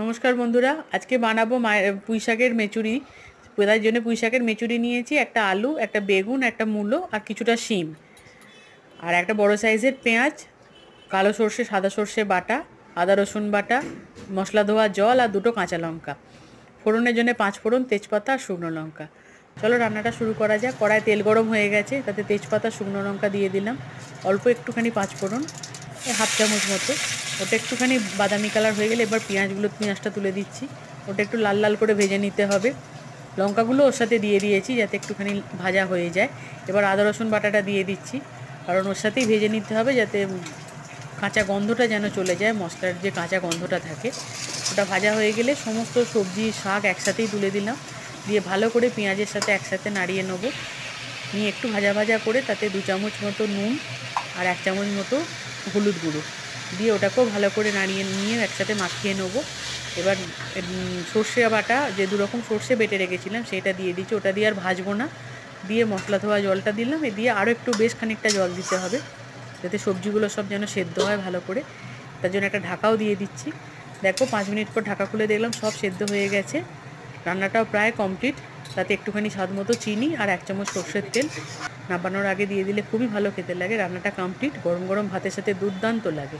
নমস্কার বন্ধুরা, আজকে বানাবো পুঁই শাকের মেচুরি। তার জন্য পুঁই শাকের মেচুরি নিয়েছি, একটা আলু, একটা বেগুন, একটা মূলো আর কিছুটা শিম, আর একটা বড় সাইজের পেঁয়াজ, কালো সর্ষে সাদা সর্ষে বাটা, আদা রসুন বাটা, মশলা ধোয়া জল আর দুটো কাঁচা লঙ্কা। ফোড়নের জন্য 5 ফোড়ন, তেজপাতা আর শুকনো লঙ্কা। চলো রান্নাটা শুরু করা যাক। কড়ায় তেল গরম হয়ে গেছে, তাতে তেজপাতা শুকনো লঙ্কা দিয়ে দিলাম, অল্প একটুখানি 5 ফোড়ন, হাফ চামচ মতো। ওটা একটুখানি বাদামি কালার হয়ে গেলে এবার পেঁয়াজটা তুলে দিচ্ছি। ওটা একটু লাল লাল করে ভেজে নিতে হবে। লঙ্কাগুলো ওর সাথে দিয়ে দিয়েছি যাতে একটুখানি ভাজা হয়ে যায়। এবার আদা রসুন বাটাটা দিয়ে দিচ্ছি, কারণ ওর সাথেই ভেজে নিতে হবে যাতে কাঁচা গন্ধটা যেন চলে যায়, মশলার যে কাঁচা গন্ধটা থাকে। ওটা ভাজা হয়ে গেলে সমস্ত সবজি শাক একসাথেই তুলে দিলাম, দিয়ে ভালো করে পেঁয়াজের সাথে একসাথে নাড়িয়ে নেব। নিয়ে একটু ভাজা ভাজা করে তাতে 2 চামচ মতো নুন আর 1 চামচ মতো হলুদ গুঁড়ো দিয়ে ওটাকেও ভালো করে নাড়িয়ে নিয়ে একসাথে মাখিয়ে নেব। এবার সর্ষে বাটা, যে 2 রকম সর্ষে বেটে রেখেছিলাম সেটা দিয়ে দিচ্ছি। ওটা দিয়ে আর ভাজবো না, দিয়ে মশলা ধোয়া জলটা দিলাম। দিয়ে আরও একটু বেশ খানিকটা জল দিতে হবে যাতে সবজিগুলো সব যেন সেদ্ধ হয় ভালো করে। তার জন্য একটা ঢাকাও দিয়ে দিচ্ছি। দেখো 5 মিনিট পর ঢাকা খুলে দেখলাম সব সেদ্ধ হয়ে গেছে, রান্নাটাও প্রায় কমপ্লিট। তাতে একটুখানি স্বাদ মতো চিনি আর 1 চামচ সর্ষের তেল নাবানোর আগে দিয়ে দিলে খুবই ভালো খেতে লাগে। রান্নাটা কমপ্লিট, গরম গরম ভাতের সাথে দুর্দান্ত লাগে।